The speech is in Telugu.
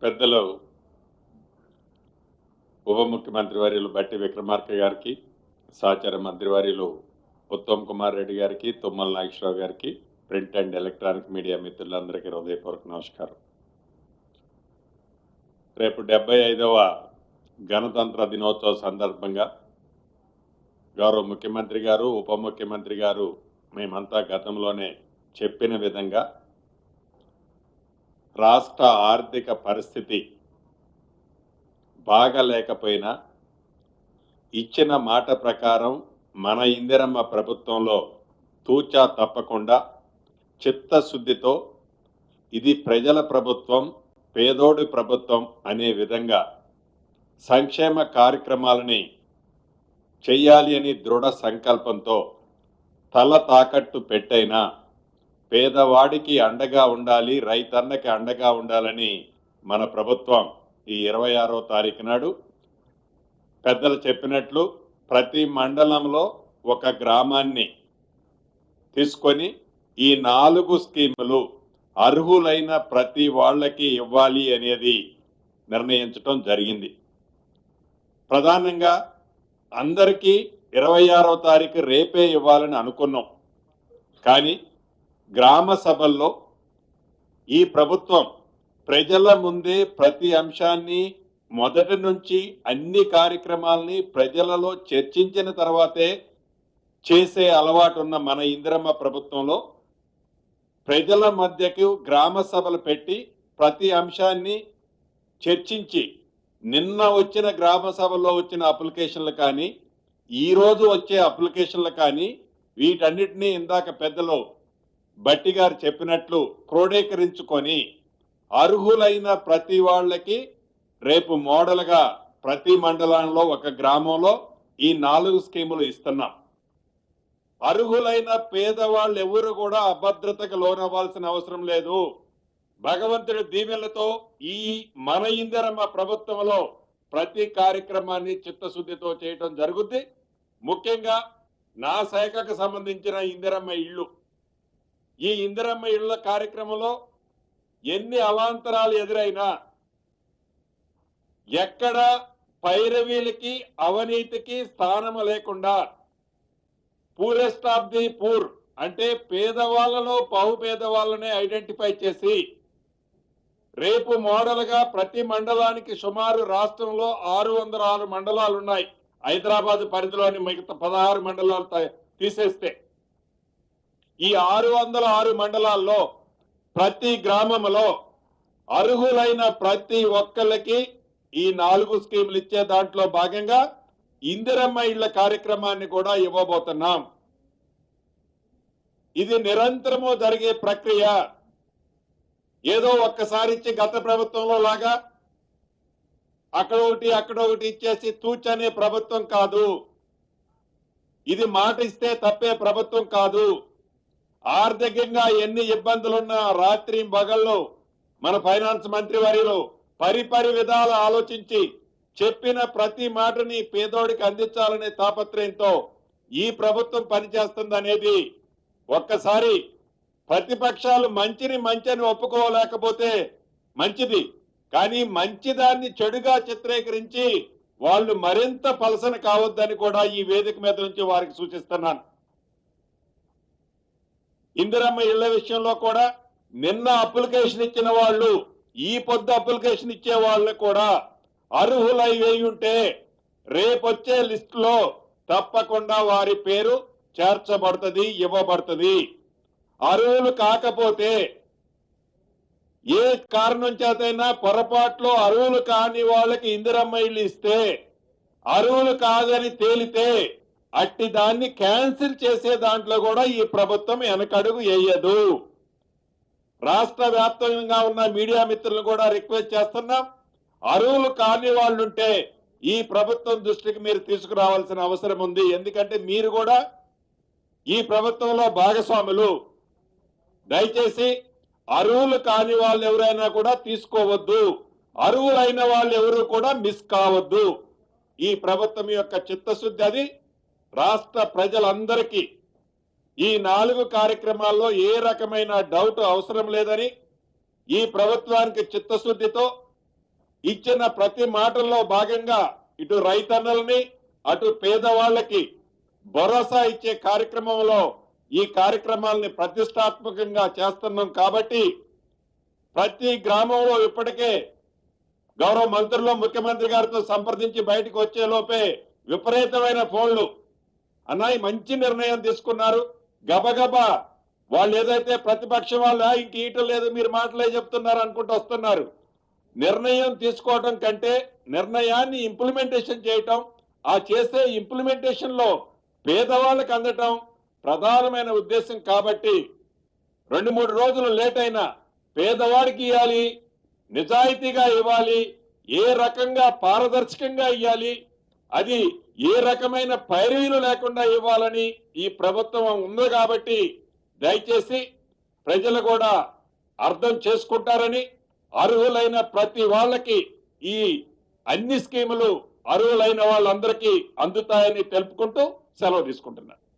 పెద్దలు ఉప ముఖ్యమంత్రి వర్యులు బట్టి విక్రమార్క గారికి, సహచర మంత్రివర్యులు ఉత్తమ్ కుమార్ రెడ్డి గారికి, తుమ్మల నాగేశ్వరరావు గారికి, ప్రింట్ అండ్ ఎలక్ట్రానిక్ మీడియా మిత్రులందరికీ హృదయపూర్వక నమస్కారం. రేపు 75వ గణతంత్ర దినోత్సవ సందర్భంగా గౌరవ ముఖ్యమంత్రి గారు, ఉప ముఖ్యమంత్రి గారు మేమంతా గతంలోనే చెప్పిన విధంగా రాష్ట్ర ఆర్థిక పరిస్థితి బాగాలేకపోయినా ఇచ్చిన మాట ప్రకారం మన ఇందిరమ్మ ప్రభుత్వంలో తూచా తప్పకుండా చిత్తశుద్ధితో ఇది ప్రజల ప్రభుత్వం, పేదోడి ప్రభుత్వం అనే విధంగా సంక్షేమ కార్యక్రమాలని చెయ్యాలి అని దృఢ సంకల్పంతో తల తాకట్టు పెట్టైనా పేదవాడికి అండగా ఉండాలి, రైతన్నకి అండగా ఉండాలని మన ప్రభుత్వం ఈ 26వ తారీఖు నాడు పెద్దలు చెప్పినట్లు ప్రతి మండలంలో ఒక గ్రామాన్ని తీసుకొని ఈ 4 స్కీములు అర్హులైన ప్రతి వాళ్ళకి ఇవ్వాలి అనేది నిర్ణయించడం జరిగింది. ప్రధానంగా అందరికీ 26వ తారీఖు రేపే ఇవ్వాలని అనుకున్నాం. కానీ గ్రామ సభల్లో ఈ ప్రభుత్వం ప్రజల ముందే ప్రతి అంశాన్ని మొదటి నుంచి అన్ని కార్యక్రమాలని ప్రజలలో చర్చించిన తర్వాతే చేసే అలవాటు ఉన్న మన ఇందిరమ్మ ప్రభుత్వంలో ప్రజల మధ్యకు గ్రామ సభలు పెట్టి ప్రతి అంశాన్ని చర్చించి నిన్న వచ్చిన గ్రామ సభలో వచ్చిన అప్లికేషన్లు కానీ ఈరోజు వచ్చే అప్లికేషన్లు కానీ వీటన్నిటినీ ఇందాక పెద్దలు బట్టి గారు చెప్పినట్లు క్రోడీకరించుకొని అర్హులైన ప్రతి వాళ్ళకి రేపు మోడల్గా ప్రతి మండలంలో ఒక గ్రామంలో ఈ 4 స్కీములు ఇస్తున్నాం. అర్హులైన పేదవాళ్ళు ఎవరు కూడా అభద్రతకు లోనవ్వాల్సిన అవసరం లేదు. భగవంతుడి దీవెనలతో ఈ మన ఇందిరమ్మ ప్రభుత్వంలో ప్రతి కార్యక్రమాన్ని చిత్తశుద్ధితో చేయటం జరుగుద్ది. ముఖ్యంగా నా శాఖకు సంబంధించిన ఇందిరమ్మ ఇళ్ళు, ఈ ఇందిరమ్మ ఇళ్ల కార్యక్రమంలో ఎన్ని అవాంతరాలు ఎదురైనా ఎక్కడ పైరవీలకి అవినీతికి స్థానం లేకుండా పూరెస్ట్ ఆఫ్ ది పూర్ అంటే పేదవాళ్ళలో బహుపేదవాళ్ళనే ఐడెంటిఫై చేసి రేపు మోడల్గా ప్రతి మండలానికి సుమారు రాష్ట్రంలో 606 మండలాలు ఉన్నాయి. హైదరాబాద్ పరిధిలోని మిగతా 16 మండలాలు తీసేస్తే ఈ 606 మండలాల్లో ప్రతి గ్రామంలో అర్హులైన ప్రతి ఒక్కళ్ళకి ఈ 4 స్కీములు ఇచ్చే దాంట్లో భాగంగా ఇందిరమ్మ ఇళ్ల కార్యక్రమాన్ని కూడా ఇవ్వబోతున్నాం. ఇది నిరంతరము జరిగే ప్రక్రియ. ఏదో ఒక్కసారి ఇచ్చి గత ప్రభుత్వంలో లాగా అక్కడ ఒకటి ఇచ్చేసి తూచనే ప్రభుత్వం కాదు. ఇది మాట ఇస్తే తప్పే ప్రభుత్వం కాదు. ఆర్థికంగా ఎన్ని ఇబ్బందులున్నా రాత్రి పగళ్ళు మన ఫైనాన్స్ మంత్రి వర్యులు పరిపరి విధాలు ఆలోచించి చెప్పిన ప్రతి మాటని పేదోడికి అందించాలనే తాపత్రయంతో ఈ ప్రభుత్వం పనిచేస్తుంది అనేది ఒక్కసారి ప్రతిపక్షాలు మంచిని ఒప్పుకోలేకపోతే మంచిది, కానీ మంచిదాన్ని చెడుగా చిత్రీకరించి వాళ్ళు మరింత పలసన కావద్దని కూడా ఈ వేదిక మీద నుంచి వారికి సూచిస్తున్నాను. ఇందిరమ్మ ఇళ్ల విషయంలో కూడా నిన్న అప్లికేషన్ ఇచ్చిన వాళ్ళు ఈ పొద్దు అప్లికేషన్ ఇచ్చే వాళ్ళు కూడా అర్హులై ఉంటే రేపొచ్చే లిస్టులో తప్పకుండా వారి పేరు చేర్చబడుతుంది, ఇవ్వబడుతుంది. అర్హులు కాకపోతే ఏ కారణం చేతైనా పొరపాట్లో అర్హులు కాని వాళ్ళకి ఇందిరమ్మ ఇల్లు ఇస్తే అర్హులు కాదని తేలితే అట్టి దాన్ని క్యాన్సిల్ చేసే దాంట్లో కూడా ఈ ప్రభుత్వం వెనకడుగు వేయదు. రాష్ట్ర వ్యాప్తంగా ఉన్న మీడియా మిత్రులు కూడా రిక్వెస్ట్ చేస్తున్నాం, అర్హులు కాని వాళ్ళుంటే ఈ ప్రభుత్వం దృష్టికి మీరు తీసుకురావాల్సిన అవసరం ఉంది. ఎందుకంటే మీరు కూడా ఈ ప్రభుత్వంలో భాగస్వాములు. దయచేసి అర్హులు కాని వాళ్ళు ఎవరైనా కూడా తీసుకోవద్దు, అర్హులైన వాళ్ళు ఎవరు కూడా మిస్ కావద్దు. ఈ ప్రభుత్వం యొక్క చిత్తశుద్ధి అది. రాష్ట్ర ప్రజలందరికీ ఈ 4 కార్యక్రమాల్లో ఏ రకమైన డౌట్ అవసరం లేదని ఈ ప్రభుత్వానికి చిత్తశుద్ధితో ఇచ్చిన ప్రతి మాటల్లో భాగంగా ఇటు రైతన్నల్ని అటు పేదవాళ్ళకి భరోసా ఇచ్చే కార్యక్రమంలో ఈ కార్యక్రమాలని ప్రతిష్టాత్మకంగా చేస్తున్నాం కాబట్టి ప్రతి గ్రామంలో ఇప్పటికే గౌరవ మంత్రులు ముఖ్యమంత్రి గారితో సంప్రదించి బయటకు వచ్చే లోపే విపరీతమైన ఫోన్లు అన్నాయి. మంచి నిర్ణయం తీసుకున్నారు. గబగబా వాళ్ళు ఏదైతే ప్రతిపక్షం వాళ్ళు ఇంక ఈయటం లేదు మీరు మాటలే చెప్తున్నారు అనుకుంటూ వస్తున్నారు. నిర్ణయం తీసుకోవడం కంటే నిర్ణయాన్ని ఇంప్లిమెంటేషన్ చేయటం, ఆ చేసే ఇంప్లిమెంటేషన్ లో పేదవాళ్ళకి అందటం ప్రధానమైన ఉద్దేశం. కాబట్టి 2-3 రోజులు లేట్ అయినా పేదవాడికి ఇవ్వాలి, నిజాయితీగా ఇవ్వాలి, ఏ రకంగా పారదర్శకంగా ఇవ్వాలి, అది ఏ రకమైన పైరవీలు లేకుండా ఇవ్వాలని ఈ ప్రభుత్వం ఉంది. కాబట్టి దయచేసి ప్రజలు కూడా అర్థం చేసుకుంటారని, అర్హులైన ప్రతి వాళ్ళకి ఈ అన్ని స్కీములు అర్హులైన వాళ్ళందరికీ అందుతాయని తెలుపుకుంటూ సెలవు తీసుకుంటున్నాను.